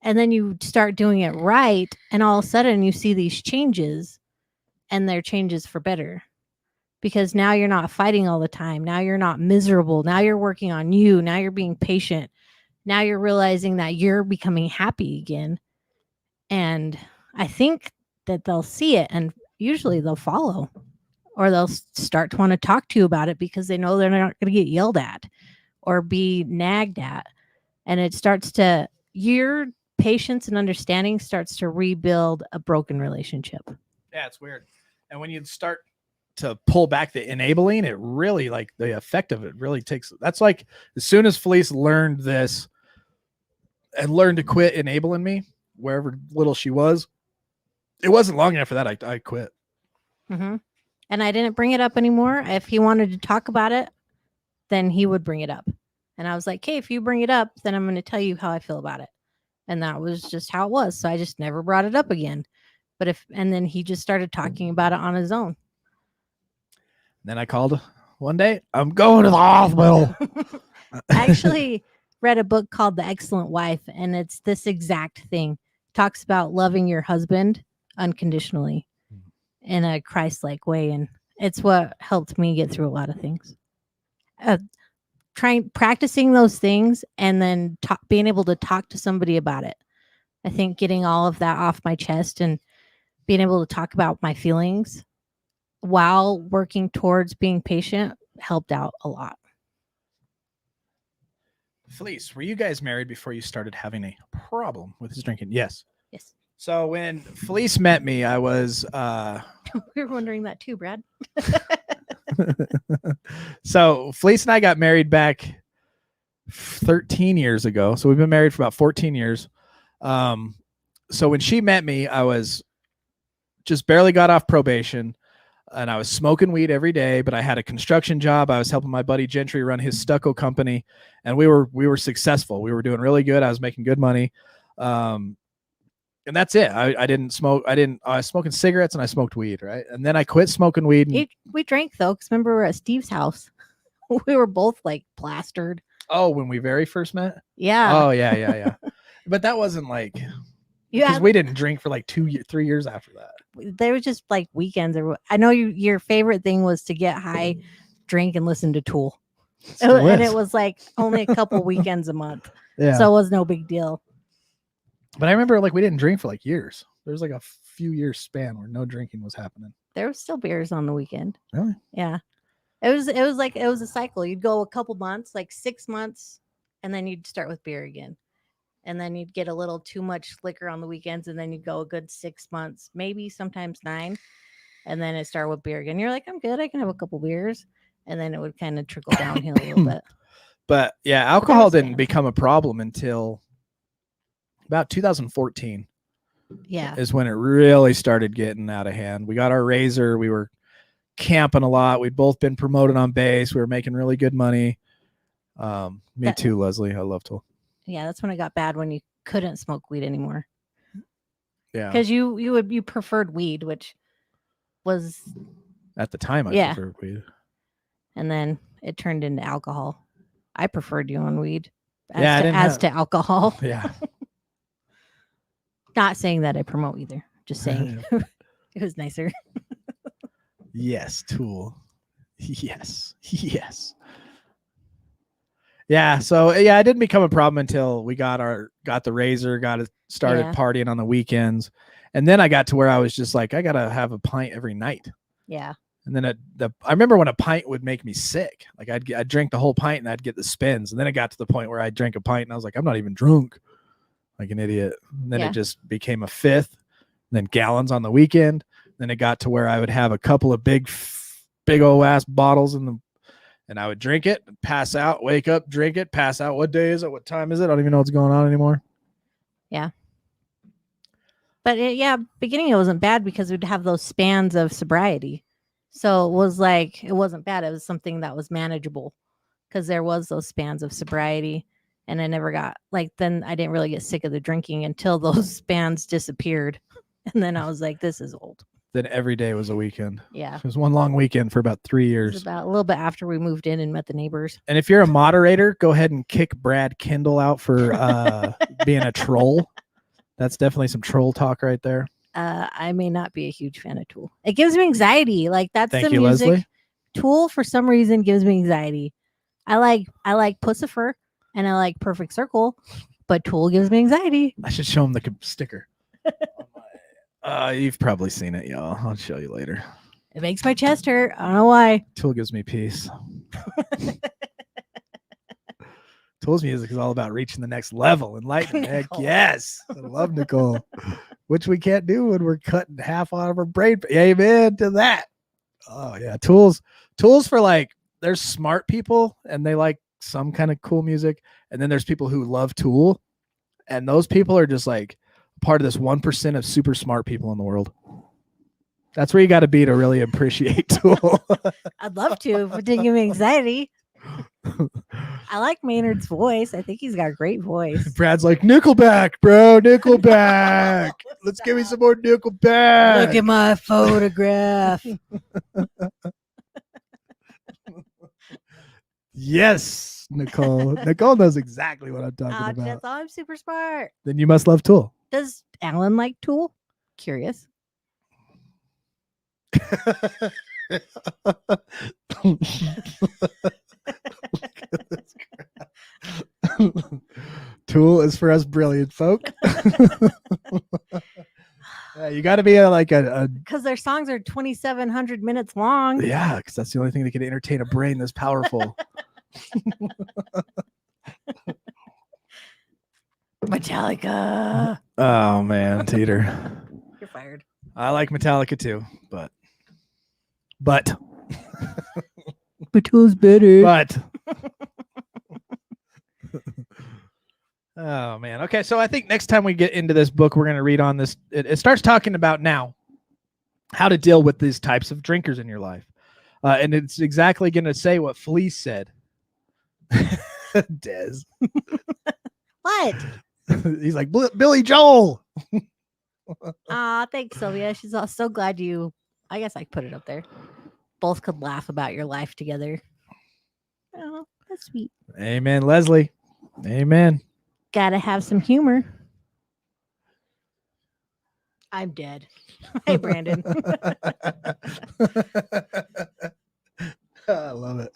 And then you start doing it right, and all of a sudden you see these changes, and they're changes for better. Because now you're not fighting all the time. Now you're not miserable. Now you're working on you. Now you're being patient. Now you're realizing that you're becoming happy again. And I think that they'll see it, and usually they'll follow, or they'll start to want to talk to you about it because they know they're not going to get yelled at or be nagged at. And it starts to, your patience and understanding starts to rebuild a broken relationship. Yeah, it's weird. And when you start to pull back the enabling, it really, like, the effect of it really takes, that's like, as soon as Felice learned this and learned to quit enabling me, wherever little she was, it wasn't long after that I quit. Mm-hmm. And I didn't bring it up anymore. If he wanted to talk about it, then he would bring it up. And I was like, hey, if you bring it up, then I'm going to tell you how I feel about it. And that was just how it was. So I just never brought it up again. And then he just started talking about it on his own. Then I called one day, I'm going to the hospital. I actually read a book called The Excellent Wife, and it's this exact thing. It talks about loving your husband unconditionally in a Christ-like way. And it's what helped me get through a lot of things. Practicing those things, and then being able to talk to somebody about it. I think getting all of that off my chest and being able to talk about my feelings while working towards being patient helped out a lot. Felice, were you guys married before you started having a problem with his drinking? Yes. Yes. So when Felice met me, I was we were wondering that too, Brad. So Felice and I got married back 13 years ago. So we've been married for about 14 years. So when she met me, I was just barely got off probation, and I was smoking weed every day, but I had a construction job. I was helping my buddy Gentry run his stucco company, and we were successful. We were doing really good. I was making good money. And that's it. I didn't smoke. I was smoking cigarettes and I smoked weed. Right. And then I quit smoking weed. And, we drank though. Cause remember we were at Steve's house. We were both like plastered. Oh, when we very first met. Yeah. Oh yeah. But that wasn't like, because we didn't drink for like 3 years after that. There was just like weekends. I know your favorite thing was to get high, drink, and listen to Tool. And it was like only a couple weekends a month. Yeah. So it was no big deal. But I remember like we didn't drink for like years. There was like a few years span where no drinking was happening. There was still beers on the weekend. Really? Yeah. It was a cycle. You'd go a couple months, like 6 months, and then you'd start with beer again. and then you'd get a little too much liquor on the weekends, and then you'd go a good 6 months, maybe sometimes 9, and then it started with beer again. You're like, I'm good, I can have a couple beers, and then it would kind of trickle downhill a little bit. But yeah, alcohol didn't fans. become a problem until about 2014 Yeah, is when it really started getting out of hand. We got our Razor. We were camping a lot. We'd both been promoted on base. We were making really good money. Me That- too, Leslie. I love Tool. yeah, that's when it got bad, when you couldn't smoke weed anymore, Yeah. because you preferred weed, which was, At the time, I Yeah. preferred weed. and then it turned into alcohol. I preferred you on weed Yeah, I didn't have- to alcohol. Yeah. Not saying that I promote either, just saying it was nicer. Yes, Tool. Yes. Yes. Yeah, so yeah, it didn't become a problem until we got the Razor, started Yeah. partying on the weekends. And then I got to where I was just like, I gotta have a pint every night. Yeah, And then I remember when a pint would make me sick. Like I'd drink the whole pint and I'd get the spins. And then it got to the point where I drank a pint and I was like, I'm not even drunk, like an idiot. And then Yeah. it just became a fifth, then gallons on the weekend. Then it got to where I would have a couple of big old ass bottles and I would drink it, pass out, wake up, drink it, pass out. What day is it? What time is it? I don't even know what's going on anymore. but beginning it wasn't bad because we'd have those spans of sobriety, so it was like it wasn't bad. It was something that was manageable because there was those spans of sobriety, and I never got then I didn't really get sick of the drinking until those spans disappeared, and then I was like, this is old. Then every day was a weekend. Yeah, It was one long weekend for about 3 it was years. about a little bit after we moved in and met the neighbors. And if you're a moderator, go ahead and kick Brad Kendall out for being a troll. That's definitely some troll talk right there. I may not be a huge fan of Tool. It gives me anxiety. Like that's Thank the you, music. Leslie. Tool for some reason gives me anxiety. I like Pussifer and I like Perfect Circle, but Tool gives me anxiety. I should show him the sticker. You've probably seen it, y'all. I'll show you later. It makes my chest hurt. I don't know why. Tool gives me peace. Tool's music is all about reaching the next level. Enlightenment. Heck Nicole. yes. I love Nicole. Which we can't do when we're cutting half out of her brain. Amen to that. Oh yeah. Tools for there's smart people and they like some kind of cool music. And then there's people who love Tool. And those people are just like part of this 1% of super smart people in the world. That's where you got to be to really appreciate Tool. I'd love to, but it didn't give me anxiety. I like Maynard's voice. I think he's got a great voice. Brad's like, Nickelback, bro, Nickelback. Let's give me some more Nickelback. Look at my photograph. Yes, Nicole. Nicole knows exactly what I'm talking about. That's all. I'm super smart. Then you must love Tool. Does Alan like Tool? Curious. Tool is for us brilliant folk. You got to be a Because their songs are 2,700 minutes long. yeah, because that's the only thing that can entertain a brain this powerful. Metallica. Oh man, Teeter. You're fired. I like Metallica too, but But Tool's better. But oh man. Okay, so I think next time we get into this book, we're gonna read on this. It starts talking about now how to deal with these types of drinkers in your life, and it's exactly gonna say what Fleece said. Dez. What? He's like Billy Joel. Aw, thanks, Sylvia. She's so glad you. I guess I put it up there. Both could laugh about your life together. Oh, that's sweet. Amen, Leslie. Amen. Gotta have some humor. I'm dead. Hey, Brandon. I love it.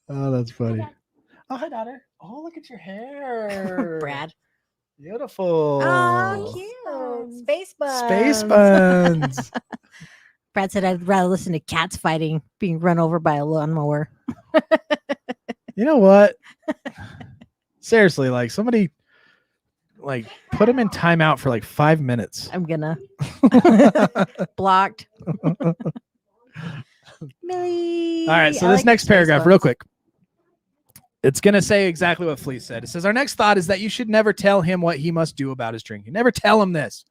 Oh, that's funny. Oh, hi, daughter. Oh, look at your hair. Brad. Beautiful. Oh, cute. Space buns. Space buns. Brad said I'd rather listen to cats fighting, being run over by a lawnmower. You know what? Seriously, like somebody like put him in timeout for like 5 minutes. I'm gonna blocked. Millie. All right, so I this like next the paragraph, space real ones. quick. It's going to say exactly what Fleece said. It says, our next thought is that you should never tell him what he must do about his drinking. Never tell him this.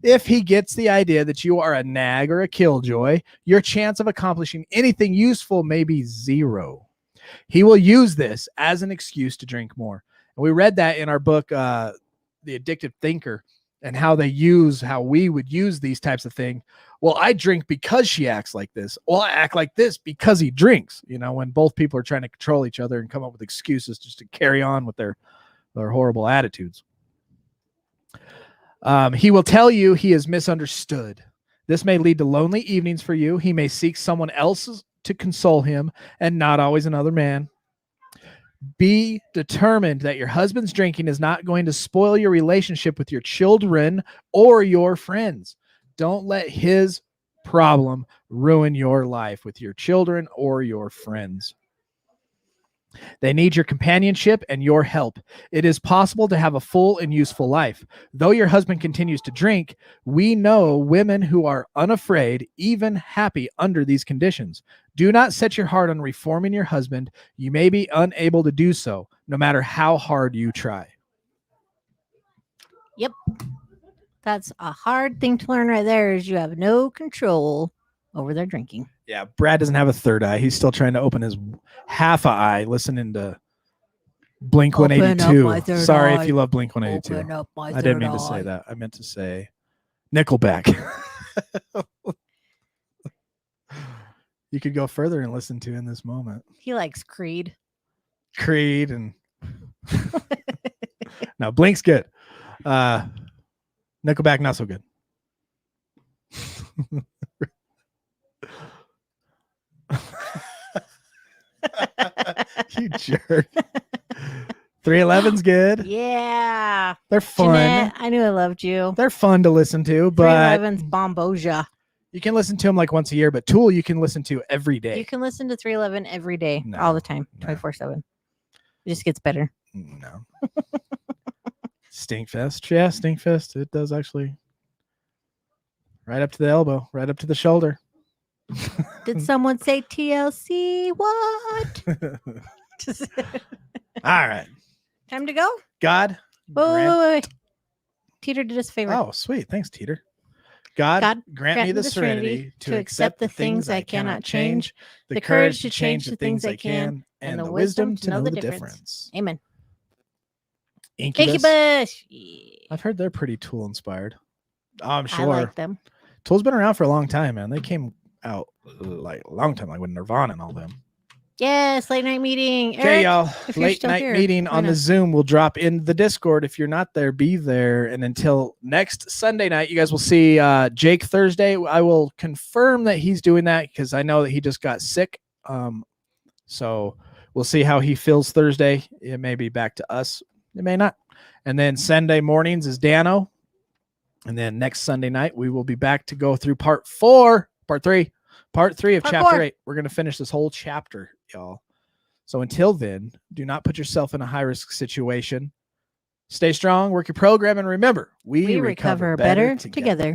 If he gets the idea that you are a nag or a killjoy, your chance of accomplishing anything useful may be zero. He will use this as an excuse to drink more. And we read that in our book, The Addictive Thinker, and how we would use these types of things. Well, I drink because she acts like this. Well, I act like this because he drinks, when both people are trying to control each other and come up with excuses just to carry on with their horrible attitudes. He will tell you he is misunderstood. This may lead to lonely evenings for you. He may seek someone else to console him and not always another man. Be determined that your husband's drinking is not going to spoil your relationship with your children or your friends. Don't let his problem ruin your life with your children or your friends. They need your companionship and your help. It is possible to have a full and useful life. Though your husband continues to drink, we know women who are unafraid, even happy under these conditions. Do not set your heart on reforming your husband. You may be unable to do so, no matter how hard you try. Yep. That's a hard thing to learn right there, is you have no control over their drinking. Yeah, Brad doesn't have a third eye. He's still trying to open his half a eye listening to Blink Open up my 182. third Sorry eye. if you love Blink 182. Open up my I didn't third mean to eye. say that. I meant to say Nickelback. You could go further and listen to in this moment. He likes Creed. Creed and no, Blink's good. Nickelback not so good. You jerk. 311's good. Yeah. They're fun. Jeanette, I knew I loved you. They're fun to listen to, but 311's Bomboja. you can listen to them like once a year. But Tool you can listen to every day. You can listen to 311 every day, No, all the time, no. 24/7. It just gets better. No. Stinkfest. Yeah, Stinkfest. It does actually. Right up to the elbow, right up to the shoulder. Did someone say TLC? What? All right. Time to go? God. Wait. Teeter did us a favor. Oh, sweet. Thanks, Teeter. God, grant me the serenity to accept the things I cannot change, the courage to change the things I can, and the wisdom to know the difference. Amen. Incubus. Incubus. Yeah. I've heard they're pretty Tool inspired. Oh, I'm I sure. like them. Tool's been around for a long time, man. They came out like a long time, like with Nirvana and all them. Yes, late night meeting. Okay, Eric, y'all. if you're Late still night here, meeting join on the us. Zoom will drop in the Discord. If you're not there, be there. And until next Sunday night, you guys will see Jake Thursday. I will confirm that he's doing that because I know that he just got sick. So we'll see how he feels Thursday. It may be back to us. It may not. And then Sunday mornings is Dano. And then next Sunday night, we will be back to go through part 3 of Part chapter 4. 8. We're going to finish this whole chapter, y'all. So until then, do not put yourself in a high-risk situation. Stay strong, work your program, and remember, we We recover better better together.